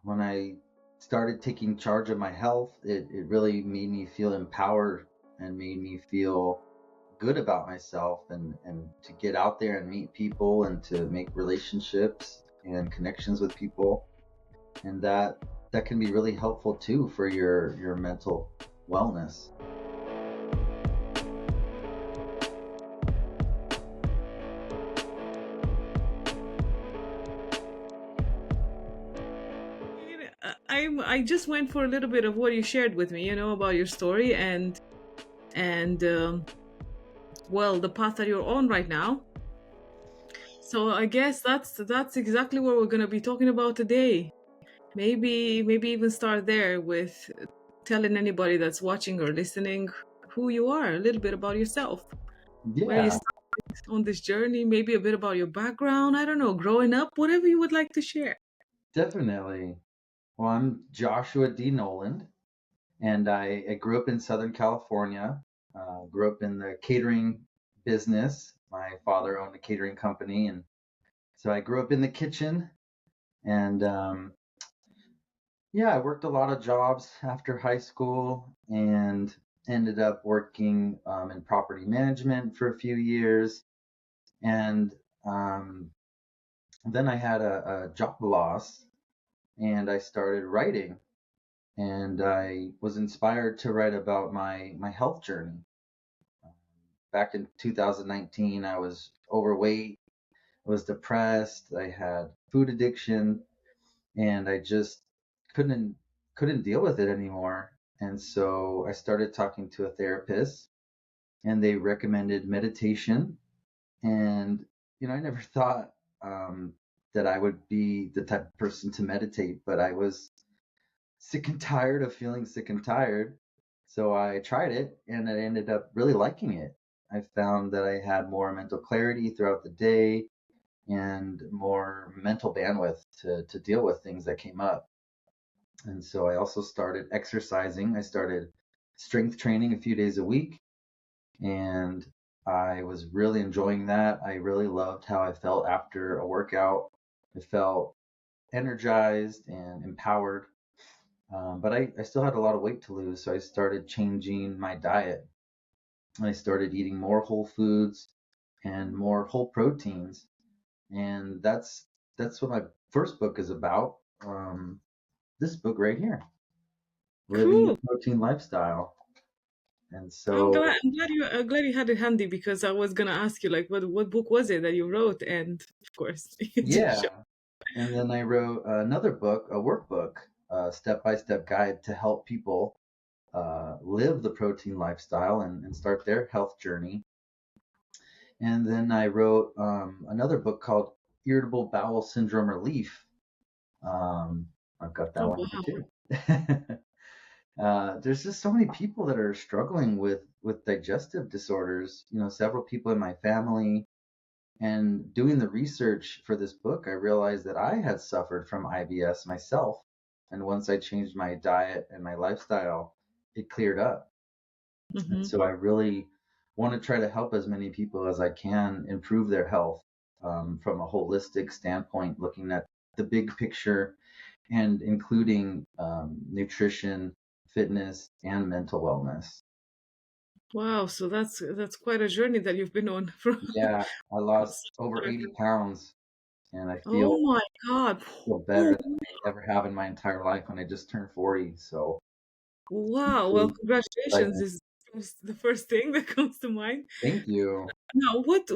when I started taking charge of my health, it really made me feel empowered and made me feel good about myself and to get out there and meet people and to make relationships and connections with people. And that can be really helpful too for your mental wellness. I just went for a little bit of what you shared with me, about your story and well, the path that you're on right now. So I guess that's exactly what we're gonna be talking about today. Maybe even start there with telling anybody that's watching or listening who you are, a little bit about yourself, where you Yeah, started on this journey, maybe a bit about your background. I don't know, growing up, whatever you would like to share. definitely. Well, I'm Joshua D. Noland, and I grew up in Southern California. Grew up in the catering business. My father owned a catering company, and so I grew up in the kitchen. And yeah, I worked a lot of jobs after high school and ended up working in property management for a few years. And um, then I had a job loss, and I started writing. And I was inspired to write about my health journey. Back in 2019, I was overweight, I was depressed, I had food addiction, and I just couldn't couldn't deal with it anymore. And so I started talking to a therapist, and they recommended meditation. And I never thought that I would be the type of person to meditate, but I was sick and tired of feeling sick and tired. So I tried it and I ended up really liking it. I found that I had more mental clarity throughout the day and more mental bandwidth to deal with things that came up. And so I also started exercising. I started strength training a few days a week, and I was really enjoying that. I really loved how I felt after a workout. I felt energized and empowered. But I still had a lot of weight to lose, so I started changing my diet. I started eating more whole foods and more whole proteins, and that's what my first book is about. This book right here, Living the Cool. Protein Lifestyle. And I'm so, glad. I'm glad you had it handy because I was gonna ask you like what book was it that you wrote, and of course you just showed. yeah. And then I wrote another book, a workbook, a step-by-step guide to help people live the protein lifestyle and start their health journey. And then I wrote another book called Irritable Bowel Syndrome Relief. I've got that Oh one wow. here too. There's just so many people that are struggling with digestive disorders. Several people in my family. And doing the research for this book, I realized that I had suffered from IBS myself. And once I changed my diet and my lifestyle, it cleared up. And Hmm. so I really want to try to help as many people as I can improve their health from a holistic standpoint, looking at the big picture and including nutrition, fitness, and mental wellness. Wow. So that's quite a journey that you've been on from. Yeah, I lost over 80 pounds and I Oh my God. feel better Oh, than I ever have in my entire life when I just turned 40. So wow. Well, really congratulations exciting. is the first thing that comes to mind. Thank you. Now, what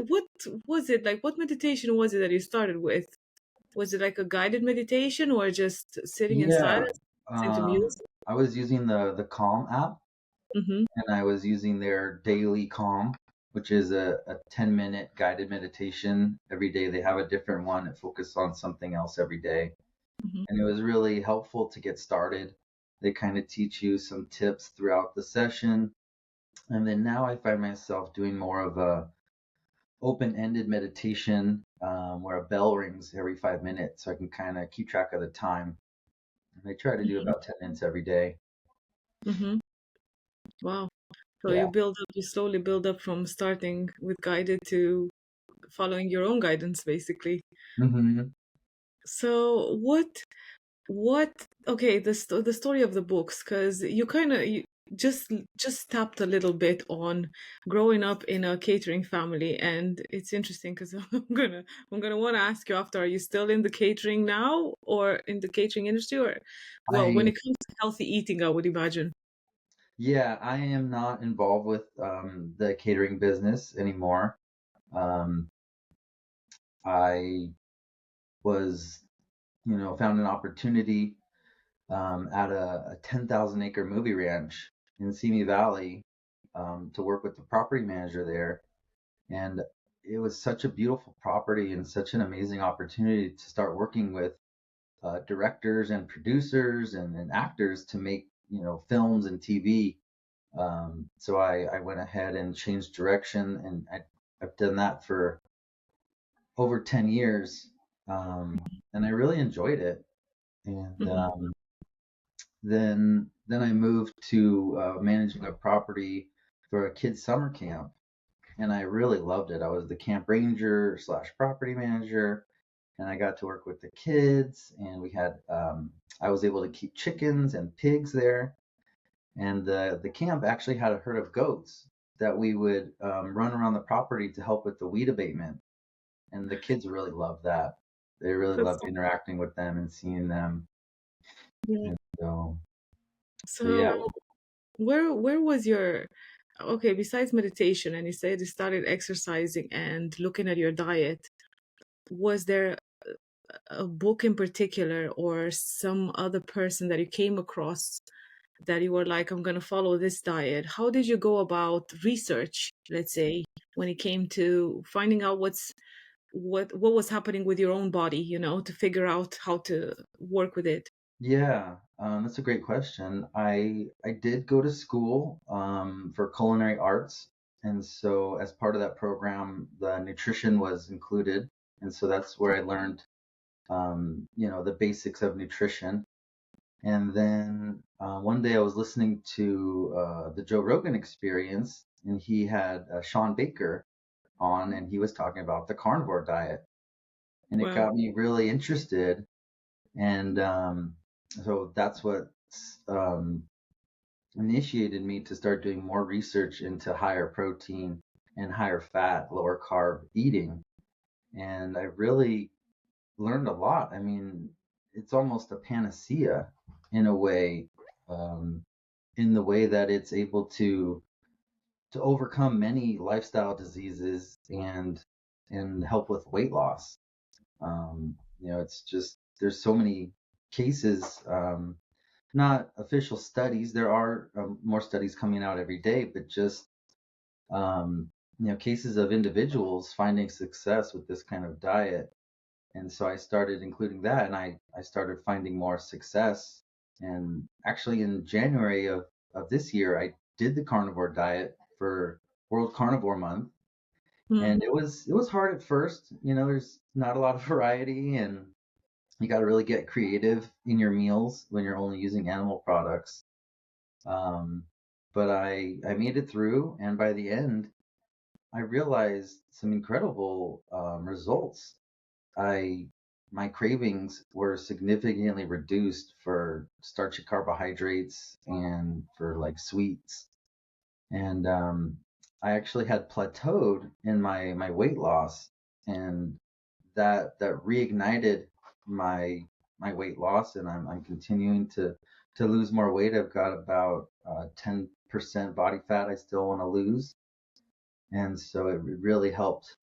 was it like? What meditation was it that you started with? Was it like a guided meditation or just sitting in Yeah, silence, listening to music? I was using the Calm app, Mm-hmm. and I was using their daily Calm, which is a 10-minute guided meditation. Every day they have a different one that focuses on something else every day. Mm-hmm. And it was really helpful to get started. They kind of teach you some tips throughout the session. And then now I find myself doing more of a open-ended meditation where a bell rings every 5 minutes so I can kind of keep track of the time. And I try to do Mm-hmm. about 10 minutes every day. Mm-hmm. Wow. So Yeah. you slowly build up from starting with guided to following your own guidance, basically. Hmm. So what okay, the story of the books, because you kind of you just tapped a little bit on growing up in a catering family, and it's interesting because I'm gonna want to ask you after, are you still in the catering now, or in the catering industry, or well, when I it comes to healthy eating, I would imagine. Yeah, I am not involved with the catering business anymore. Um, I was, found an opportunity at a 10,000 acre movie ranch in Simi Valley to work with the property manager there. And it was such a beautiful property and such an amazing opportunity to start working with directors and producers and actors to make, films and TV. So I went ahead and changed direction, and I've done that for over 10 years. And I really enjoyed it. And Mhm. then I moved to managing a property for a kids summer camp, and I really loved it. I was the camp ranger slash property manager, and I got to work with the kids, and I was able to keep chickens and pigs there. And the camp actually had a herd of goats that we would run around the property to help with the weed abatement. And the kids really loved that. They really That's loved interacting with them and seeing them. yeah. And so yeah, So where was your okay, besides meditation, and you said you started exercising and looking at your diet, was there a book in particular or some other person that you came across that you were like, I'm going to follow this diet? How did you go about research, let's say, when it came to finding out what was happening with your own body, to figure out how to work with it? yeah, that's a great question. I did go to school for culinary arts, and so as part of that program, the nutrition was included, and so that's where I learned the basics of nutrition. And then one day I was listening to the Joe Rogan Experience, and he had Sean Baker on, and he was talking about the carnivore diet, and it Well, got me really interested. And so that's what um, initiated me to start doing more research into higher protein and higher fat, lower carb eating. And I really learned a lot. I mean, it's almost a panacea in a way, um, in the way that it's able to overcome many lifestyle diseases and help with weight loss. It's just there's so many cases, not official studies. There are more studies coming out every day, but just cases of individuals finding success with this kind of diet. And so I started including that, and I started finding more success. And actually, in January of this year, I did the carnivore diet for World Carnivore Month, hmm. and it was hard at first. There's not a lot of variety, and you got to really get creative in your meals when you're only using animal products. Um, but I made it through, and by the end, I realized some incredible results. I My cravings were significantly reduced for starchy carbohydrates and for like sweets. And I actually had plateaued in my weight loss, and that reignited my my weight loss, and I'm continuing to lose more weight. I've got about 10% body fat I still want to lose, and so it really helped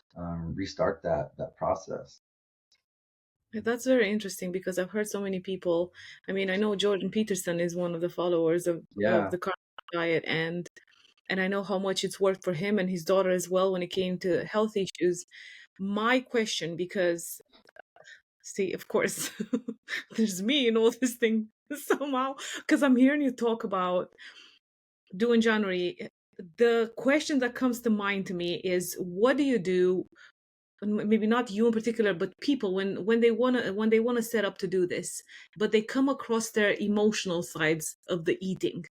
restart that process. That's very interesting because I've heard so many people. I mean, I know Jordan Peterson is one of the followers of Yeah. the carnivore diet, and I know how much it's worked for him and his daughter as well when it came to health issues. My question, because see, of course, there's me in all this thing somehow, because I'm hearing you talk about doing January. The question that comes to mind to me is, what do you do, maybe not you in particular, but people when they want to set up to do this, but they come across their emotional sides of the eating,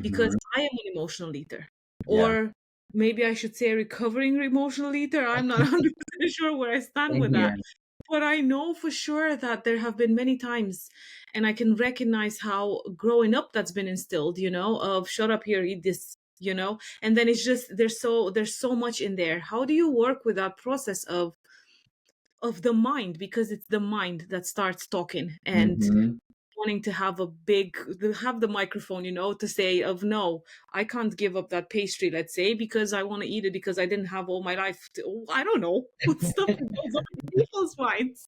because Hmm. I am an emotional eater, Yeah. or maybe I should say a recovering emotional eater. I'm not 100% sure where I stand Same with that. here. But I know for sure that there have been many times, and I can recognize how growing up that's been instilled, of shut up here, eat this, and then it's just there's so much in there. How do you work with that process of the mind, because it's the mind that starts talking and Hmm. wanting to have the microphone, to say of no, I can't give up that pastry, let's say, because I want to eat it because I didn't have all my life I don't know what stuff goes on in people's minds,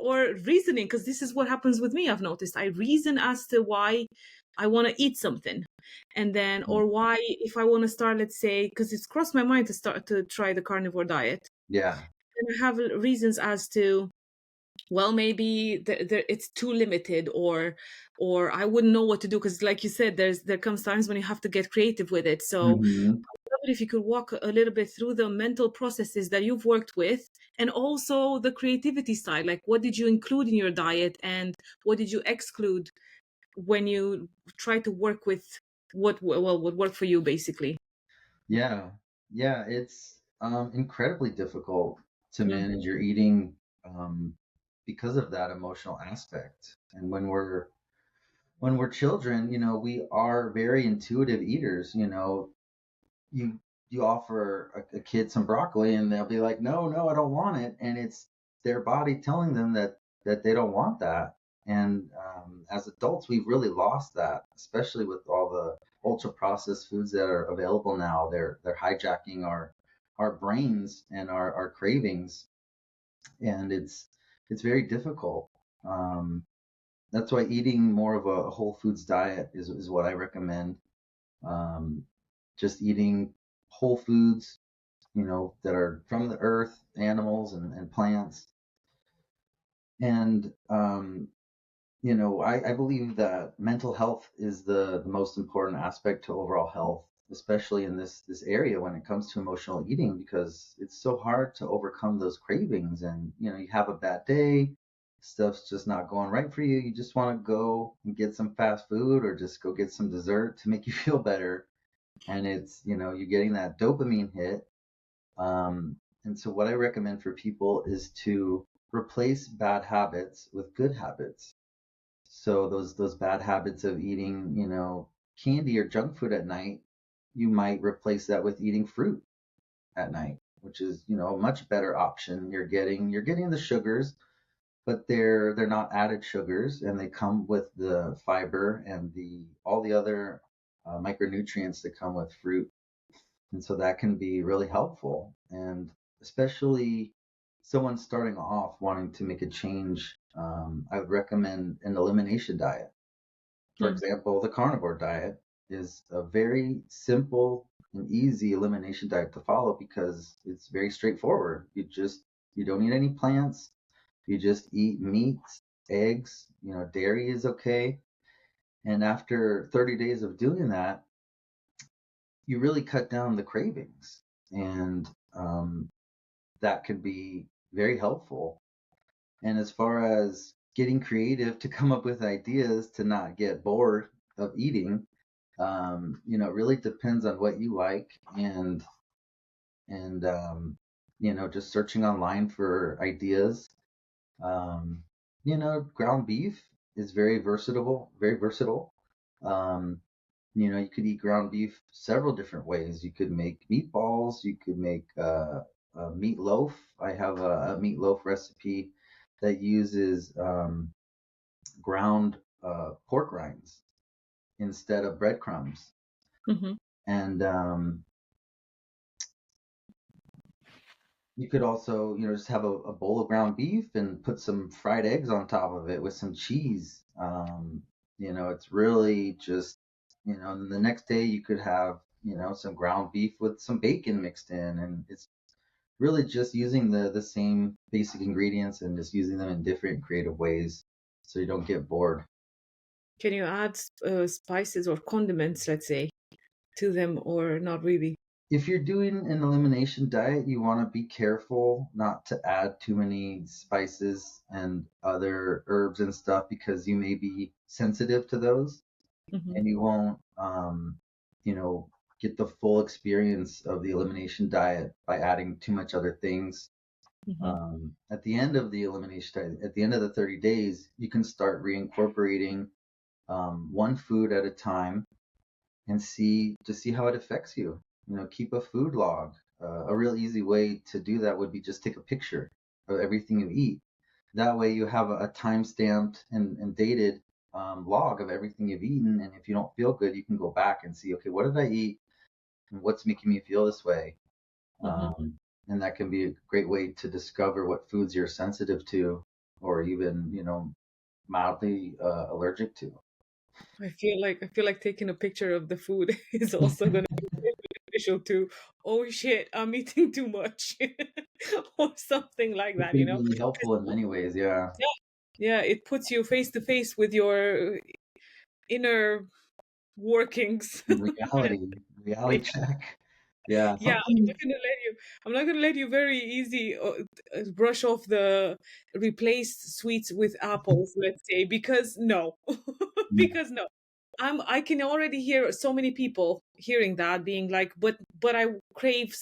or reasoning, because this is what happens with me. I've noticed I reason as to why I want to eat something, and then, or why, if I want to start, let's say, because it's crossed my mind to start to try the carnivore diet, Yeah. and I have reasons as to, well, maybe it's too limited, or I wouldn't know what to do, because like you said, there comes times when you have to get creative with it. So Hmm. I love it if you could walk a little bit through the mental processes that you've worked with, and also the creativity side, like what did you include in your diet and what did you exclude when you try to work with what worked for you, basically. Yeah. Yeah. It's incredibly difficult to Yeah. manage your eating um, because of that emotional aspect. And when we're children, we are very intuitive eaters. You you offer a kid some broccoli and they'll be like, no, no, I don't want it, and it's their body telling them that they don't want that. And as adults, we've really lost that, especially with all the ultra processed foods that are available now. They're hijacking our brains and our cravings, and it's very difficult. Um, that's why eating more of a whole foods diet is what I recommend. Um, just eating whole foods, that are from the earth, animals and plants. And, I believe that mental health is the most important aspect to overall health, especially in this area when it comes to emotional eating, because it's so hard to overcome those cravings. And, you have a bad day, stuff's just not going right for you. You just want to go and get some fast food or just go get some dessert to make you feel better. And it's, you're getting that dopamine hit. And so what I recommend for people is to replace bad habits with good habits. So those bad habits of eating, candy or junk food at night, you might replace that with eating fruit at night, which is, a much better option. You're getting the sugars, but they're not added sugars, and they come with the fiber and the all the other micronutrients that come with fruit. And so that can be really helpful. And especially someone starting off wanting to make a change, I would recommend an elimination diet. For Hmm. example, the carnivore diet is a very simple and easy elimination diet to follow because it's very straightforward. You don't eat any plants. You just eat meat, eggs, dairy is okay. And after 30 days of doing that, you really cut down the cravings. And that can be very helpful. And as far as getting creative to come up with ideas to not get bored of eating, it really depends on what you like, and just searching online for ideas. Um, Ground beef is very versatile, very versatile. Um, you could eat ground beef several different ways. You could make meatballs. You could make a meatloaf. I have a meatloaf recipe that uses ground pork rinds instead of breadcrumbs. Hmm. And you could also, just have a bowl of ground beef and put some fried eggs on top of it with some cheese. It's really just, and the next day you could have, some ground beef with some bacon mixed in. And it's really just using the same basic ingredients and just using them in different creative ways so you don't get bored. Can you add spices or condiments, let's say, to them, or not really? If you're doing an elimination diet, you want to be careful not to add too many spices and other herbs and stuff because you may be sensitive to those Hmm. and you won't, get the full experience of the elimination diet by adding too much other things. Mm-hmm. At the end of the elimination time, at the end of the 30 days, you can start reincorporating one food at a time and see how it affects you. Keep a food log. A real easy way to do that would be just take a picture of everything you eat. That way, you have a time stamped and dated log of everything you've eaten. And if you don't feel good, you can go back and see, okay, what did I eat? And what's making me feel this way? Mm-hmm. And that can be a great way to discover what foods you're sensitive to, or even, mildly allergic to. I feel like taking a picture of the food is also gonna be beneficial too. Oh shit, I'm eating too much, or something like It that. can be really helpful in many ways. Yeah. Yeah, yeah, it puts you face to face with your inner workings. Reality check. Yeah. Yeah, Something. I'm not gonna let you very easy brush off the replace sweets with apples, let's say, because no, because no. I can already hear so many people hearing that being like, but I crave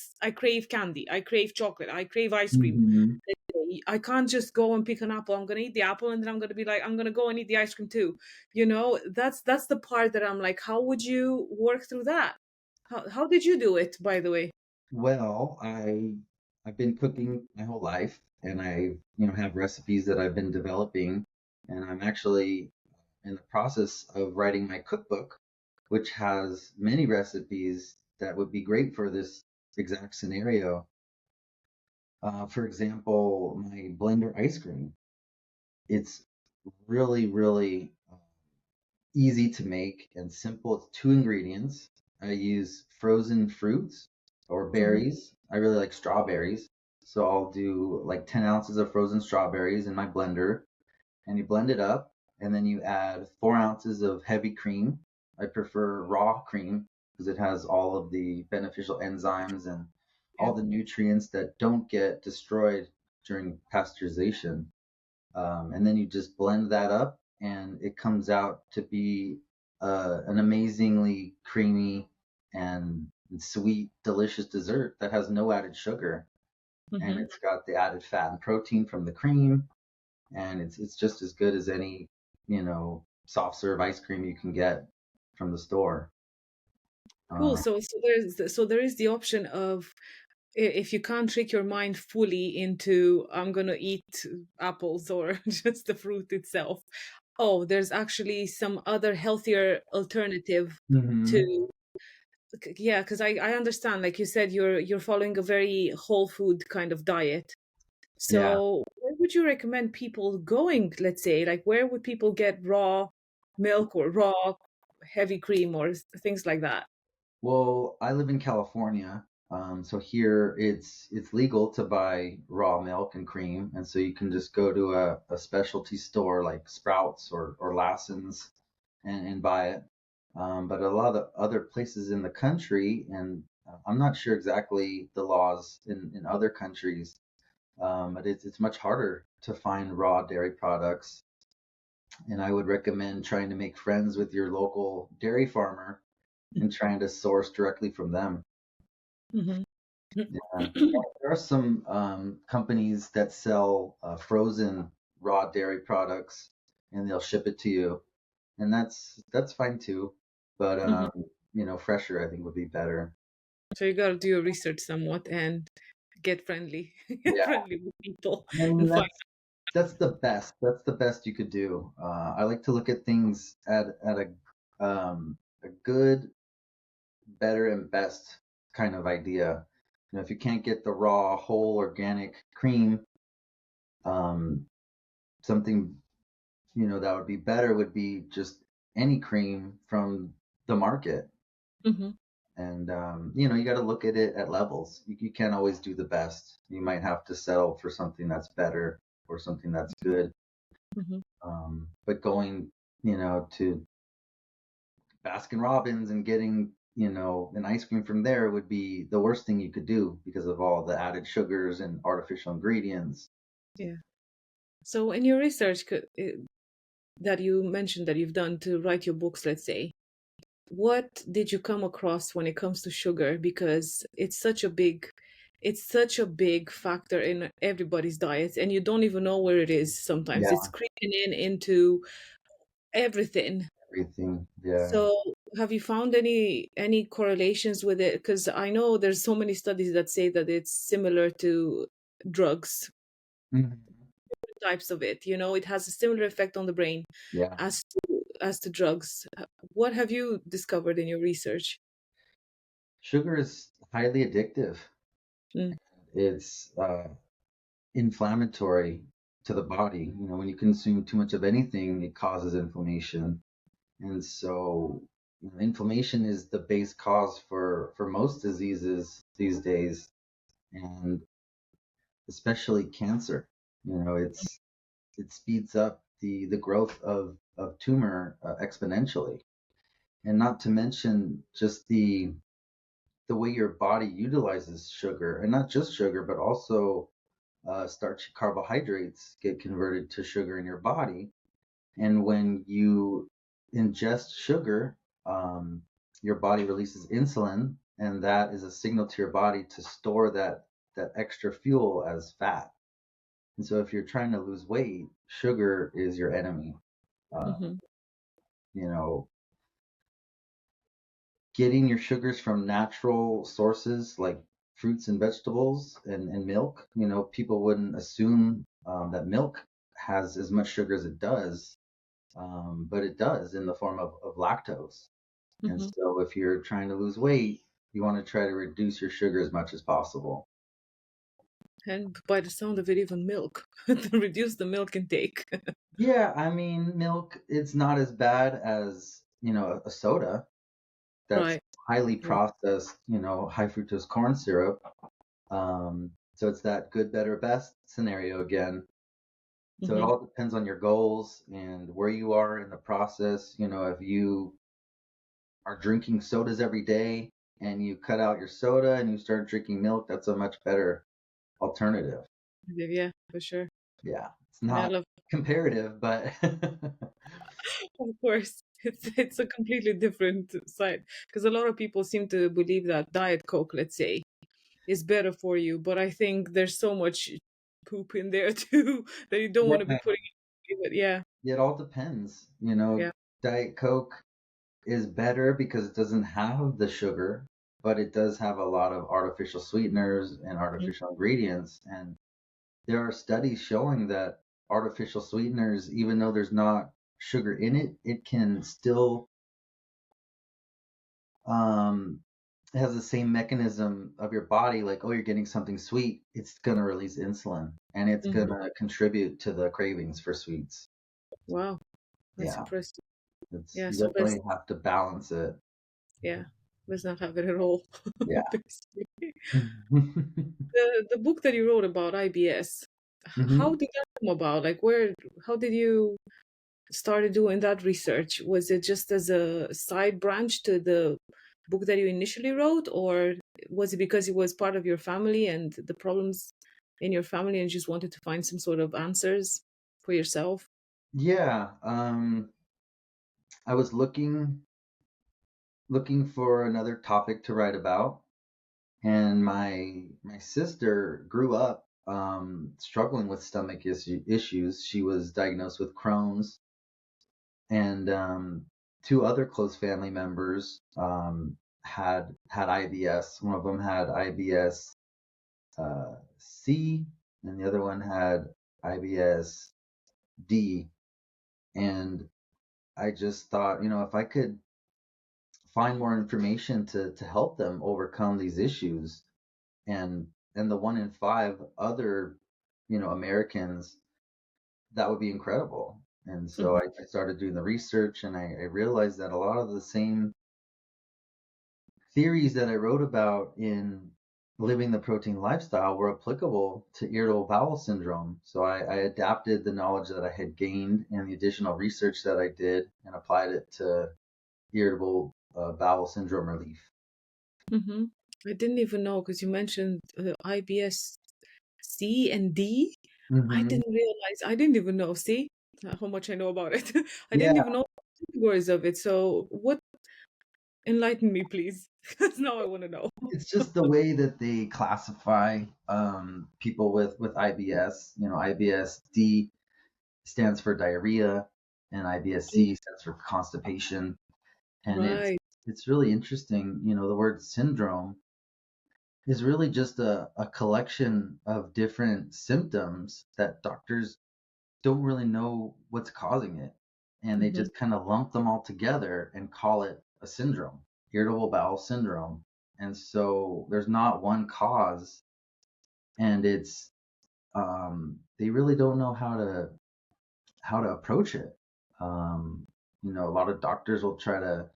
candy, I crave chocolate, I crave ice cream. Mhm. I can't just go and pick an apple. I'm gonna eat the apple and then I'm gonna be like, I'm gonna go and eat the ice cream too. That's the part that I'm like, how would you work through that? How did you do it, by the way? Well, I've been cooking my whole life, and I have recipes that I've been developing, and I'm actually in the process of writing my cookbook, which has many recipes that would be great for this exact scenario. For example, my blender ice cream. It's really, really easy to make and simple. It's two ingredients. I use frozen fruits or Hmm. berries. I really like strawberries. So I'll do like 10 ounces of frozen strawberries in my blender, and you blend it up, and then you add 4 ounces of heavy cream. I prefer raw cream because it has all of the beneficial enzymes and Yeah. all the nutrients that don't get destroyed during pasteurization. And then you just blend that up, and it comes out to be an amazingly creamy and sweet, delicious dessert that has no added sugar, and Hmm. it's got the added fat and protein from the cream, and it's just as good as any soft serve ice cream you can get from the store. Cool. Uh, So there is the option of if you can't trick your mind fully into I'm gonna eat apples or just the fruit itself. Oh, there's actually some other healthier alternative mhm. to yeah, because I understand, like you said, you're following a very whole food kind of diet. Yeah. So where would you recommend people going, let's say? Like where would people get raw milk or raw heavy cream or things like that? Well, I live in California, so here it's legal to buy raw milk and cream, and so you can just go to a specialty store like Sprouts or Lassen's and buy it. But a lot of the other places in the country, and I'm not sure exactly the laws in other countries, but it's much harder to find raw dairy products. And I would recommend trying to make friends with your local dairy farmer and trying to source directly from them. Hmm. Yeah. There are some companies that sell frozen raw dairy products, and they'll ship it to you, and that's fine too. But Hmm. fresher I think would be better. So you gotta do your research somewhat and get friendly, get Yeah, friendly with people and and find. that's the best. That's the best you could do. I like to look at things at a good, better, and best kind of idea. If you can't get the raw, whole, organic cream, um, something that would be better would be just any cream from the market. Hmm. And you got to look at it at levels. You can't always do the best. You might have to settle for something that's better or something that's good. Hmm. But going to Baskin Robbins and getting an ice cream from there would be the worst thing you could do because of all the added sugars and artificial ingredients. Yeah. So in your research that you mentioned that you've done to write your books, let's say, what did you come across when it comes to sugar? Because it's such a big it's such a big factor in everybody's diets, and you don't even know where it is sometimes. It's Yeah, creeping in into everything. everything. Yeah. So, have you found any correlations with it? Because I know there's so many studies that say that it's similar to drugs, Mhm. types of it. You know, it has a similar effect on the brain Yeah. as to drugs. What have you discovered in your research? Sugar is highly addictive. Mm, It's inflammatory to the body. You know, when you consume too much of anything, it causes inflammation. And so, you know, inflammation is the base cause for most diseases these days, and especially cancer. You know, it speeds up the growth of tumor exponentially, and not to mention just the way your body utilizes sugar, and not just sugar, but also starchy carbohydrates get converted to sugar in your body. And when you ingest sugar, your body releases insulin, and that is a signal to your body to store that extra fuel as fat. And so, if you're trying to lose weight, sugar is your enemy. Uh, mm-hmm, you know, getting your sugars from natural sources like fruits and vegetables and milk. You know, people wouldn't assume that milk has as much sugar as it does, but it does in the form of lactose. And mm-hmm. so, if you're trying to lose weight, you want to try to reduce your sugar as much as possible. And by the sound of it, even milk to reduce the milk intake. Yeah, I mean, milk, it's not as bad as, you know, a soda that's Right. highly Right. processed, you know, high fructose corn syrup. So it's that good, better, best scenario again. So it Mm-hmm. all depends on your goals and where you are in the process. You know, if you are drinking sodas every day and you cut out your soda and you start drinking milk, that's a much better alternative. Yeah, for sure. Yeah, it's I not love, comparative, but of course, it's a completely different side because a lot of people seem to believe that Diet Coke, let's say, is better for you, but I think there's so much poop in there too that you don't want to be yeah, putting in it. Yeah, it all depends. You know, yeah. Diet Coke is better because it doesn't have the sugar, but it does have a lot of artificial sweeteners and Mm, artificial ingredients. And there are studies showing that artificial sweeteners, even though there's not sugar in it, it can still um, it has the same mechanism of your body. Like, oh, you're getting something sweet, it's gonna release insulin, and it's mhm. gonna contribute to the cravings for sweets. Wow, that's Yeah, impressive. it's Yeah, you so let's definitely have to balance it. yeah, let's not have it at all. Yeah. Basically. The book that you wrote about IBS, how hmm did that come about? Like, how did you started doing that research? Was it just as a side branch to the book that you initially wrote, or was it because it was part of your family and the problems in your family and you just wanted to find some sort of answers for yourself? Yeah, I was looking for another topic to write about, and my sister grew up struggling with issues. She was diagnosed with Crohn's, and two other close family members had IBS. One of them had IBS C, and the other one had IBS D. And I just thought, you know, if I could find more information to help them overcome these issues, and the 1 in 5 other, you know, Americans, that would be incredible. And so Hmm. I started doing the research, and I realized that a lot of the same theories that I wrote about in living the protein lifestyle were applicable to irritable bowel syndrome. So I adapted the knowledge that I had gained and the additional research that I did and applied it to irritable bowel syndrome relief. Hmm. I didn't even know because you mentioned IBS C and D. I hmm didn't realize, I didn't even know. See how much I know about it. I didn't Yeah, even know the categories of it. So, Enlighten me, please. Because now I want to know. It's just the way that they classify people with IBS. You know, IBS-D stands for diarrhea, and IBS-C stands for constipation. And Right. it's really interesting. You know, the word syndrome is really just a collection of different symptoms that doctors don't really know what's causing it. And they Mm-hmm. just kind of lump them all together and call it a syndrome, irritable bowel syndrome. And so there's not one cause, and they really don't know how to approach it. You know, a lot of doctors will try to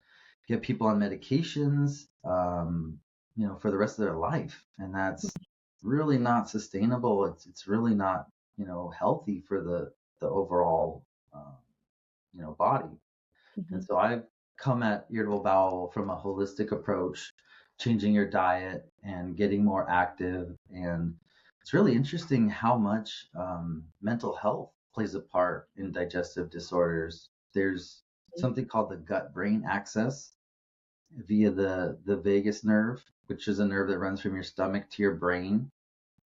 get people on medications, you know, for the rest of their life, and that's really not sustainable. It's really not, you know, healthy for the overall, you know, body. Mm-hmm. And so I've come at irritable bowel from a holistic approach, changing your diet and getting more active. And it's really interesting how much mental health plays a part in digestive disorders. There's something called the gut brain axis via the vagus nerve, which is a nerve that runs from your stomach to your brain.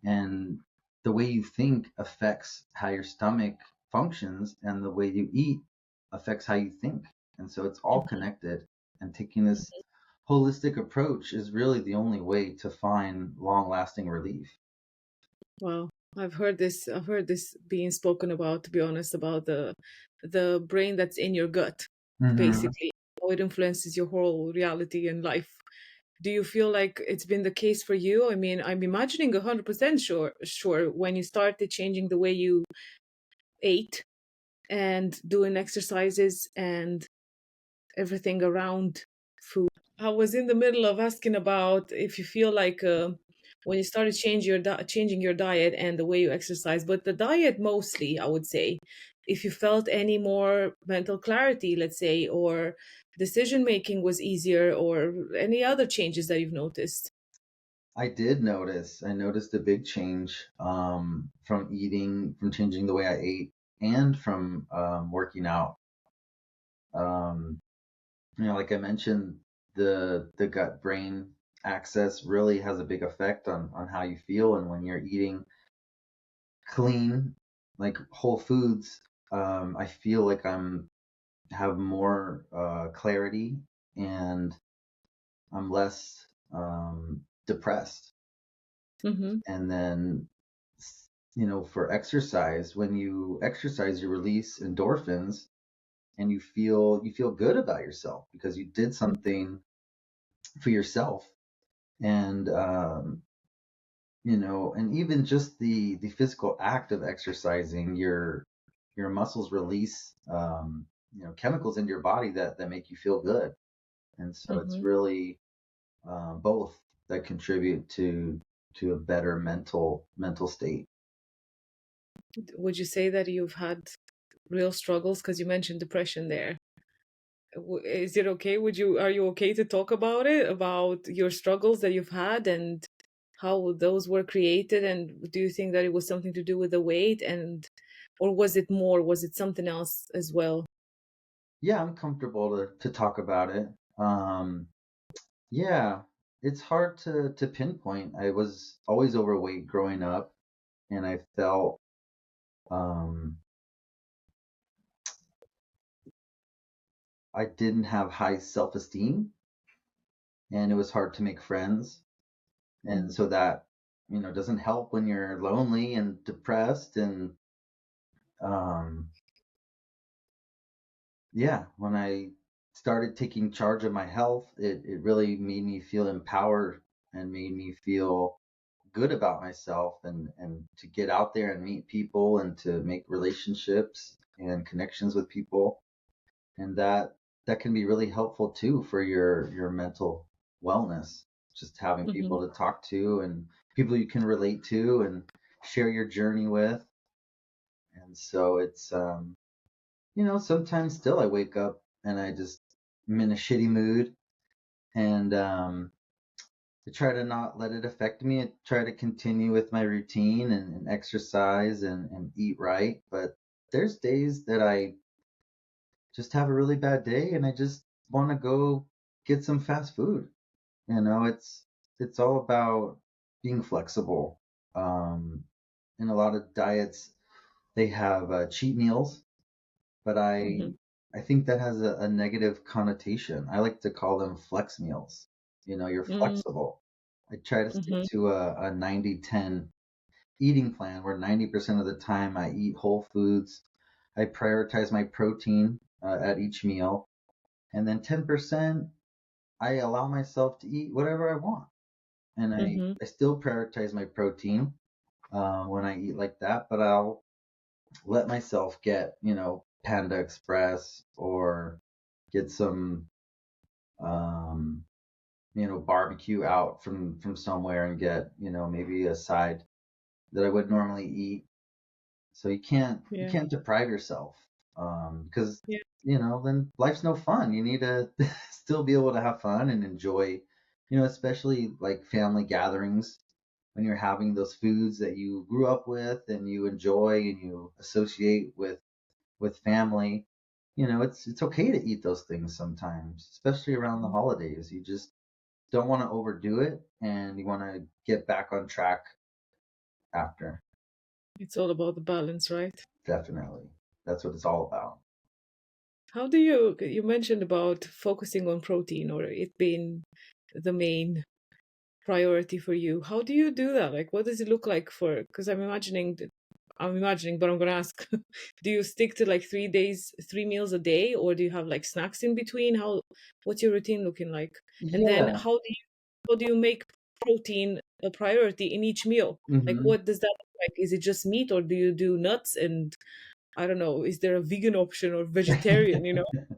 And the way you think affects how your stomach functions, and the way you eat affects how you think. And so it's all connected. And taking this holistic approach is really the only way to find long lasting relief. Wow. I've heard this. I've heard this being spoken about, to be honest, about the brain that's in your gut, Hmm. basically, how it influences your whole reality and life. Do you feel like it's been the case for you? I mean, I'm imagining 100% sure when you started changing the way you ate and doing exercises and everything around food. I was in the middle of asking about if you feel like when you started changing your diet and the way you exercise, but the diet mostly, I would say, if you felt any more mental clarity, let's say, or decision making was easier, or any other changes that you've noticed. I noticed a big change from changing the way I ate, and from working out. Um, you know, like I mentioned, the gut brain axis really has a big effect on how you feel. And when you're eating clean, like whole foods, I feel like I'm have more clarity, and I'm less depressed. Mm-hmm. And then, you know, for exercise, when you exercise, you release endorphins, and you feel good about yourself because you did something for yourself. And you know, and even just the physical act of exercising, your muscles release you know, chemicals into your body that make you feel good. And so it's Mm-hmm. really both that contribute to a better mental state. Would you say that you've had real struggles? Because you mentioned depression there. Is it okay? Are you okay to talk about it, about your struggles that you've had and how those were created? And do you think that it was something to do with the weight, or was it something else as well? Yeah, I'm comfortable to talk about it. um yeah, it's hard to pinpoint. I was always overweight growing up, and I felt um I didn't have high self-esteem, and it was hard to make friends. And Mm-hmm. so that, you know, doesn't help when you're lonely and depressed. And um yeah, when I started taking charge of my health, it really made me feel empowered, and made me feel good about myself, and to get out there and meet people, and to make relationships and connections with people. And that can be really helpful too for your mental wellness, just having Mm-hmm. people to talk to, and people you can relate to and share your journey with. And so it's you know, sometimes still I wake up and I'm in a shitty mood, and I try to not let it affect me. I try to continue with my routine, and exercise, and eat right. But there's days that I just have a really bad day, and I just want to go get some fast food. It's all about being flexible. Um, in a lot of diets, they have cheat meals, but Mm-hmm. I think that has a negative connotation. I like to call them flex meals. You're flexible. I try to stick Mm-hmm. to a 90-10 eating plan where 90% of the time I eat whole foods. I prioritize my protein at each meal, and then 10% I allow myself to eat whatever I want. And Mm-hmm. I still prioritize my protein when I eat like that, but I'll let myself get, Panda Express or get some, um, barbecue out from somewhere and get, maybe a side that I would normally eat. So you Yeah. can't deprive yourself because Yeah. then life's no fun. You need to still be able to have fun and enjoy, especially like family gatherings when you're having those foods that you grew up with and you enjoy and you associate with family. It's okay to eat those things sometimes, especially around the Mhm. holidays. You just don't want to overdo it and you want to get back on track after. It's all about the balance, right? Definitely. That's what it's all about. How do you mentioned about focusing on protein or it being the main priority for you? How do you do that? Like, what does it look like for? Because I'm imagining, but I'm gonna ask: Do you stick to like 3 days, 3 meals a day, or do you have like snacks in between? What's your routine looking like? And then Yeah. how do you make protein a priority in each meal? Like, Hmm. what does that look like? Is it just meat, or do you do nuts? And I don't know, is there a vegan option or vegetarian?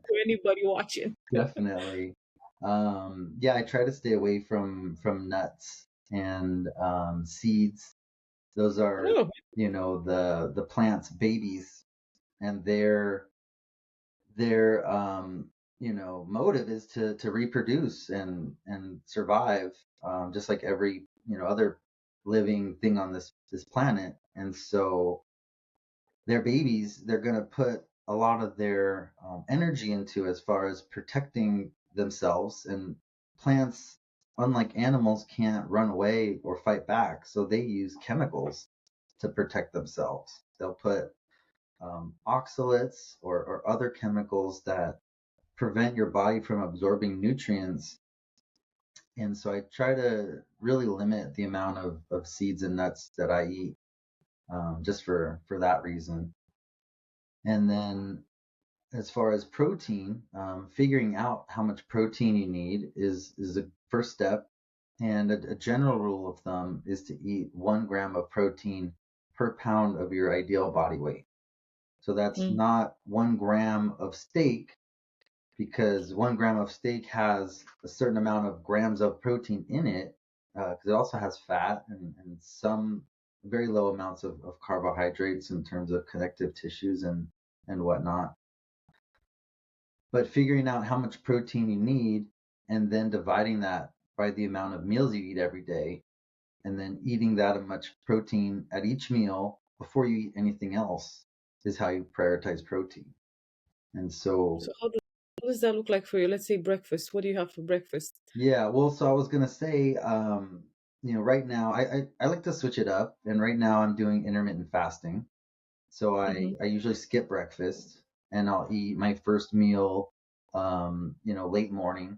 For anybody watching? Definitely. Yeah, I try to stay away from nuts and seeds. Those are, Oh. the plant's babies, and their motive is to reproduce and survive, just like every other living thing on this planet. And so their babies, they're going to put a lot of their energy into as far as protecting themselves. And plants, unlike animals, can't run away or fight back. So they use chemicals to protect themselves. They'll put oxalates or other chemicals that prevent your body from absorbing nutrients. And so I try to really limit the amount of seeds and nuts that I eat, just for that reason. And then as far as protein, figuring out how much protein you need is the first step. And a general rule of thumb is to eat 1 gram of protein per pound of your ideal body weight. So that's Mm, not 1 gram of steak, because 1 gram of steak has a certain amount of grams of protein in it, because it also has fat and some very low amounts of carbohydrates in terms of connective tissues and whatnot. But figuring out how much protein you need and then dividing that by the amount of meals you eat every day, and then eating that much protein at each meal before you eat anything else is how you prioritize protein. And so so, how does that look like for you? Let's say breakfast. What do you have for breakfast? yeah, well, so I was gonna say, right now I like to switch it up, and right now I'm doing intermittent fasting. So Mm-hmm. I usually skip breakfast and I'll eat my first meal, late morning.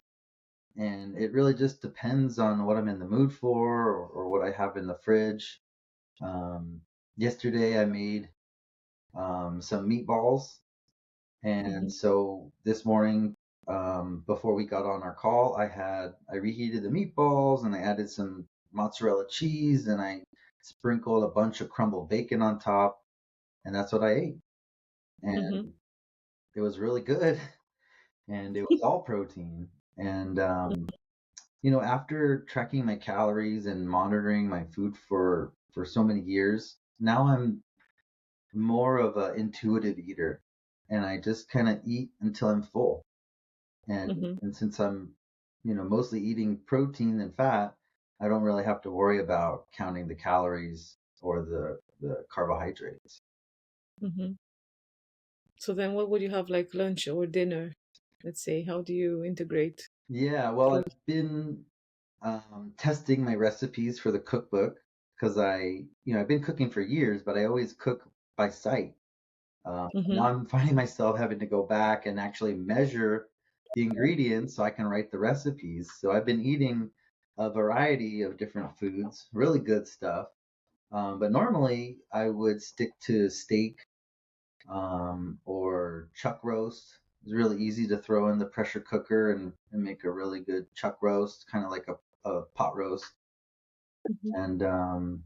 And it really just depends on what I'm in the mood for, or what I have in the fridge. Um, Yesterday I made some meatballs, and Mm-hmm. so this morning, before we got on our call, I reheated the meatballs and I added some mozzarella cheese and I sprinkled a bunch of crumbled bacon on top, and that's what I ate. Mm-hmm. And it was really good, and it was all protein. And after tracking my calories and monitoring my food for so many years, now I'm more of an intuitive eater, and I just kind of eat until I'm full. Mm-hmm. And since I'm, mostly eating protein and fat, I don't really have to worry about counting the calories or the carbohydrates. Mm-hmm. So then what would you have like lunch or dinner? Let's say, how do you integrate? Yeah, well, Or I've been testing my recipes for the cookbook because I've been cooking for years, but I always cook by sight. Now mm-hmm, I'm finding myself having to go back and actually measure the ingredients so I can write the recipes. So I've been eating a variety of different foods, really good stuff. But normally I would stick to steak or chuck roast. It's really easy to throw in the pressure cooker and make a really good chuck roast, kind of like a pot roast. mm-hmm, And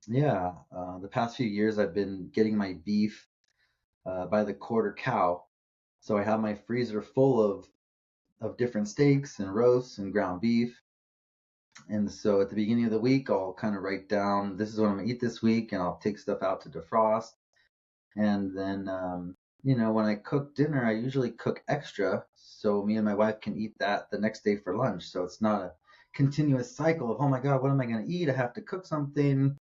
yeah, the past few years I've been getting my beef by the quarter cow. So I have my freezer full of different steaks and roasts and ground beef. And so at the beginning of the week, I'll kind of write down this is what I'm gonna eat this week, and I'll take stuff out to defrost. And then, when I cook dinner, I usually cook extra so me and my wife can eat that the next day for lunch. So it's not a continuous cycle of, oh my God, what am I going to eat? I have to cook something.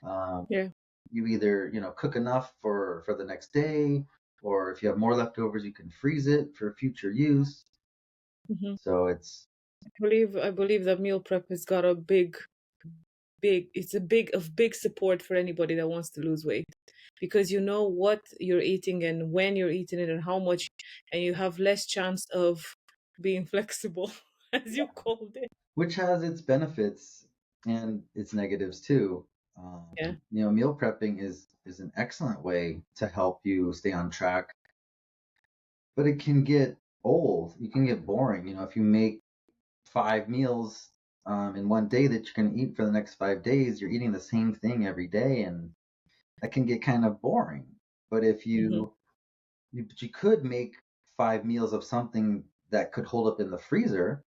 Um, yeah, you either, cook enough for the next day, or if you have more leftovers, you can freeze it for future use. mm-hmm. So it's, I believe that meal prep has got a big it's a big support for anybody that wants to lose weight, because you know what you're eating and when you're eating it and how much, and you have less chance of being flexible, as you called it. which has its benefits and its negatives too. Yeah. Meal prepping is an excellent way to help you stay on track, but it can get old. You can get boring. If you make 5 meals in one day that you're going to eat for the next 5 days, you're eating the same thing every day, and that can get kind of boring. But if Mm-hmm. you could make 5 meals of something that could hold up in the freezer,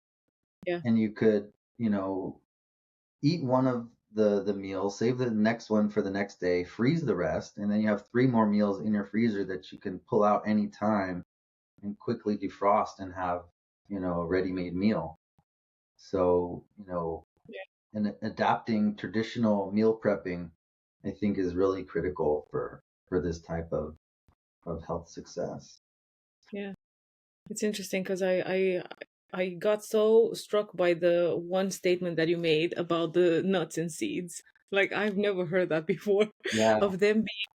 Yeah. and you could, you know, eat one of the meals, save the next one for the next day, freeze the rest, and then you have 3 more meals in your freezer that you can pull out anytime and quickly defrost and have, a ready-made meal. So, Yeah. and adapting traditional meal prepping, I think, is really critical for this type of health success. Yeah. It's interesting because I got so struck by the one statement that you made about the nuts and seeds. Like, I've never heard that before, Yeah. of them being,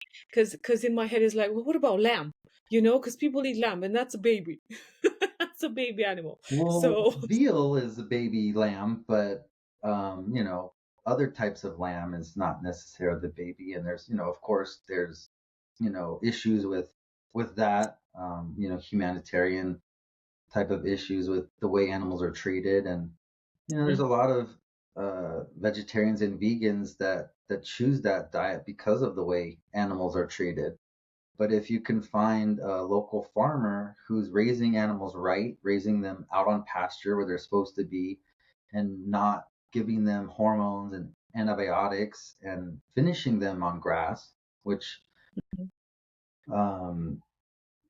because in my head it's like, well, what about lamb? Because people eat lamb and that's a baby. That's a baby animal. Well, So veal is a baby lamb, but other types of lamb is not necessarily the baby. And there's, of course, there's, issues with that, humanitarian type of issues with the way animals are treated. And there's a lot of vegetarians and vegans that choose that diet because of the way animals are treated. But if you can find a local farmer who's raising animals right, raising them out on pasture where they're supposed to be, and not giving them hormones and antibiotics and finishing them on grass, which um,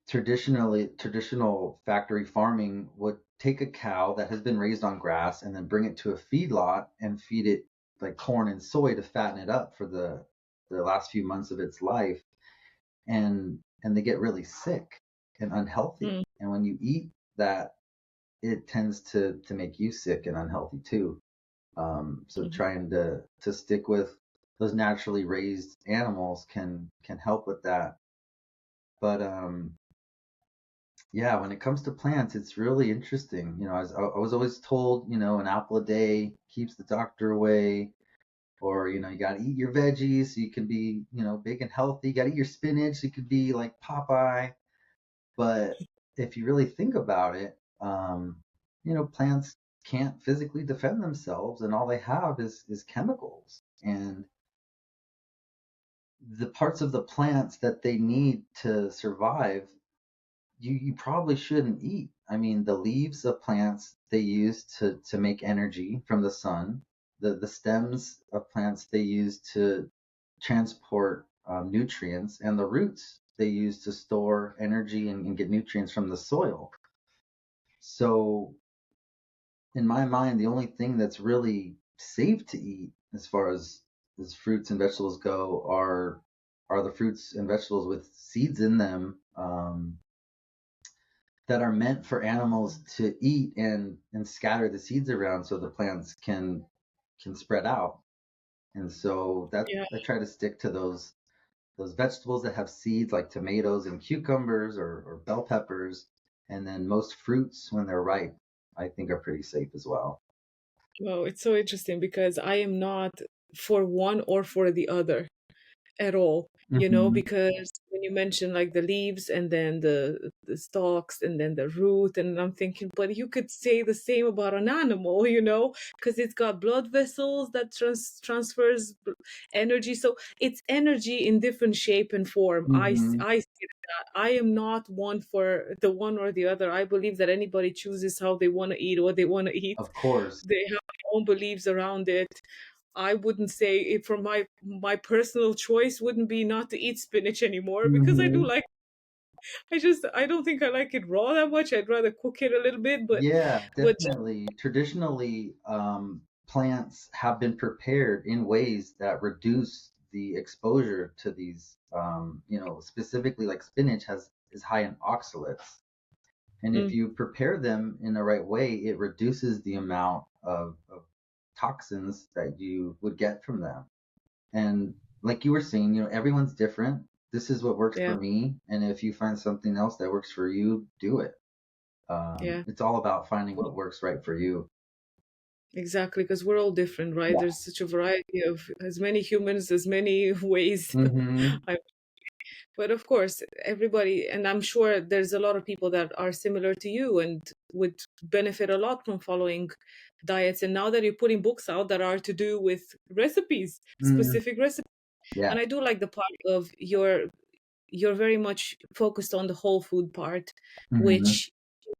traditional factory farming would take a cow that has been raised on grass and then bring it to a feedlot and feed it like corn and soy to fatten it up for the last few months of its life, and they get really sick and unhealthy. mm, And when you eat that, it tends to make you sick and unhealthy too. So mhm. trying to stick with those naturally raised animals can help with that. But yeah, when it comes to plants, it's really interesting. I was always told, an apple a day keeps the doctor away, or you got to eat your veggies so you can be, big and healthy. You got to eat your spinach so you could be like Popeye. But if you really think about it, plants can't physically defend themselves, and all they have is chemicals. And the parts of the plants that they need to survive, you probably shouldn't eat. I mean, the leaves of plants they use to make energy from the sun. The stems of plants they use to transport nutrients, and the roots they use to store energy and get nutrients from the soil. So in my mind, the only thing that's really safe to eat as far as fruits and vegetables go are the fruits and vegetables with seeds in them. that are meant for animals to eat and scatter the seeds around so the plants can spread out. And so that Yeah. I try to stick to those vegetables that have seeds like tomatoes and cucumbers or bell peppers, and then most fruits when they're ripe, I think are pretty safe as well. Well, it's so interesting because I am not for one or for the other at all, Hmm. because when you mention like the leaves and then the stalks and then the root, and I'm thinking, but you could say the same about an animal, because it's got blood vessels that transfers energy. So it's energy in different shape and form. Hmm. I see that. I am not one for the one or the other. I believe that anybody chooses how they want to eat, what they want to eat. Of course. They have their own beliefs around it. I wouldn't say it from my personal choice wouldn't be not to eat spinach anymore, because I do Hmm. like. I don't think I like it raw that much. I'd rather cook it a little bit, Yeah, but definitely. Traditionally, plants have been prepared in ways that reduce the exposure to these, specifically like spinach has is high in oxalates. And if mm, you prepare them in the right way, it reduces the amount of toxins that you would get from them. And like you were saying, everyone's different. This is what works yeah, for me. And if you find something else that works for you, do it. yeah, It's all about finding what works right for you. exactly. Because we're all different, right? Yeah. There's such a variety of as many humans, as many ways. Mm-hmm. I But of course, everybody, and I'm sure there's a lot of people that are similar to you and would benefit a lot from following diets. And now that you're putting books out that are to do with recipes, Mm, specific recipes, yeah. and I do like the part of you're very much focused on the whole food part, Mm-hmm. which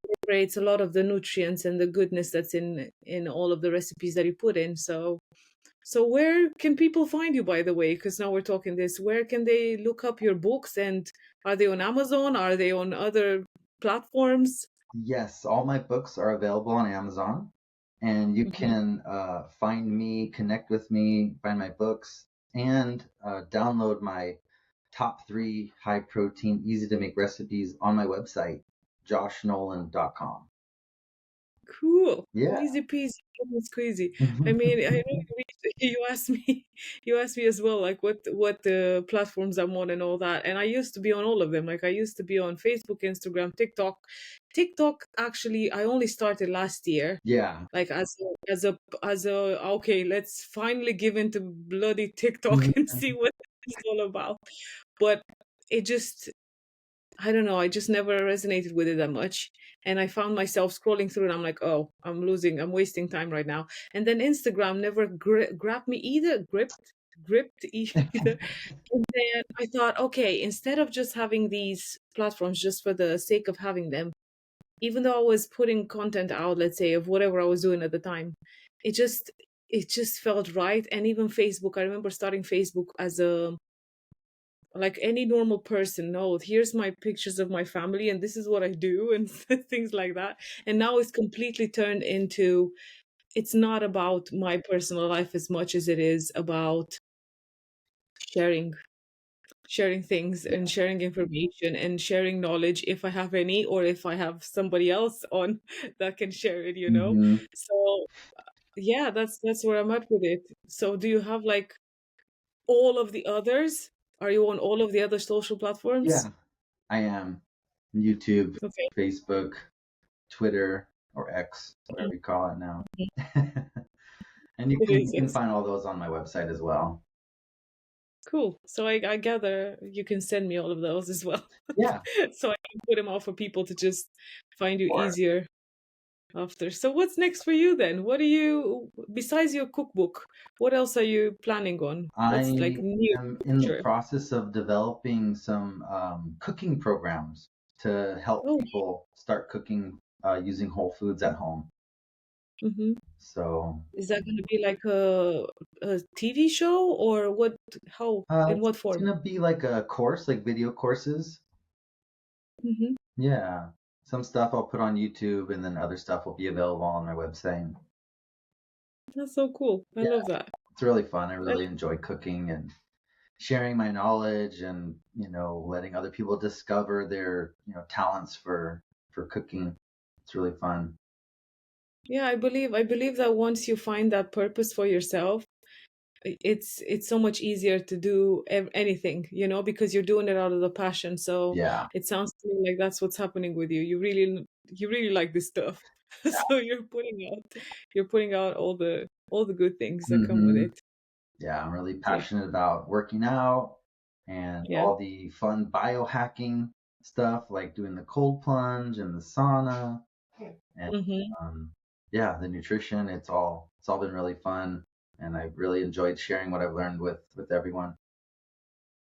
incorporates a lot of the nutrients and the goodness that's in all of the recipes that you put in. So where can people find you, by the way? Because now we're talking this. Where can they look up your books? And are they on Amazon? Are they on other platforms? Yes, all my books are available on Amazon, and you Hmm. can find me, connect with me, find my books, and download my top 3 high protein, easy to make recipes on my website, joshnoland.com. Cool. Yeah. Easy peasy. It's crazy. I mean, I know you asked me, you asked me as well, like what the platforms I'm on and all that. And I used to be on all of them. Like I used to be on Facebook, Instagram, TikTok. TikTok, actually, I only started last year. Yeah. Like as a okay, let's finally give into bloody TikTok and Mhm. see what it's all about. But it just, I don't know, I just never resonated with it that much. And I found myself scrolling through and I'm like, oh, I'm wasting time right now. And then Instagram never grabbed me either, gripped either. And then I thought, okay, instead of just having these platforms just for the sake of having them, even though I was putting content out, let's say, of whatever I was doing at the time, it just it just felt right. And even Facebook, I remember starting Facebook as a like any normal person. No, here's my pictures of my family and this is what I do and things like that. And now it's completely turned into, it's not about my personal life as much as it is about sharing sharing things and Yeah. sharing information and sharing knowledge, if I have any, or if I have somebody else on that can share it. Hmm. So yeah, that's where I'm at with it. So do you have like all of the others? Are you on all of the other social platforms? Yeah, I am. YouTube, Okay. Facebook, Twitter, or X, Mhm. whatever you call it now. And you It can is. you can It's find all those on my website as well. cool. So I gather you can send me all of those as well. Yeah, So I can put them out for people to just find you or easier after. So what's next for you then? What are you, besides your cookbook, what else are you planning on? What's like I new am in the future? process of developing some cooking programs to help Oh, people start cooking using whole foods at home. hmm. So Is that going to be like a TV show or what? How? In it's what form? gonna be like a course, like video courses. Hmm. Yeah, some stuff I'll put on YouTube, and then other stuff will be available on my website. That's so cool. I Yeah, love that. it's really fun. I I, really enjoy cooking and sharing my knowledge and letting other people discover their talents for cooking. It's really fun. Yeah, I believe that once you find that purpose for yourself, it's so much easier to do anything, because you're doing it out of the passion. So Yeah. it sounds to me like that's what's happening with you. You really like this stuff. So you're putting out all the good things that come with Hmm. it. Yeah, I'm really Yeah. passionate about working out and Yeah. all the fun biohacking stuff, like doing the cold plunge and the sauna, and Hmm. um, yeah, the nutrition. It's all been really fun, and I've really enjoyed sharing what I've learned with everyone.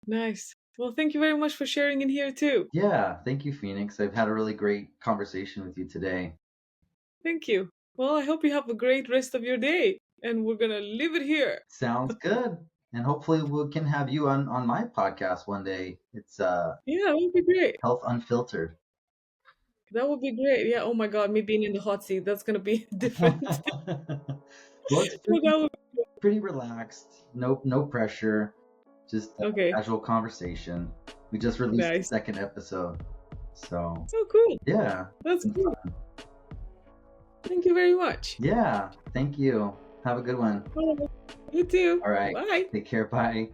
Nice. Well, thank you very much for sharing in here too. Yeah, thank you, Phoenix. I've had a really great conversation with you today. Thank you. Well, I hope you have a great rest of your day, and we're gonna leave it here. Sounds good. And hopefully we can have you on my podcast one day. It's Yeah, that would be great. Health Unfiltered. That would be great. Yeah. Oh my God, me being in the hot seat, that's gonna be different. Well, it's Well, that would pretty relaxed. No pressure. Just a okay. casual conversation. We just released the Nice. second episode. So So cool. yeah. That's cool. Thank you very much. Yeah. Thank you. Have a good one. Well, you too. All right. Bye. Take care. Bye.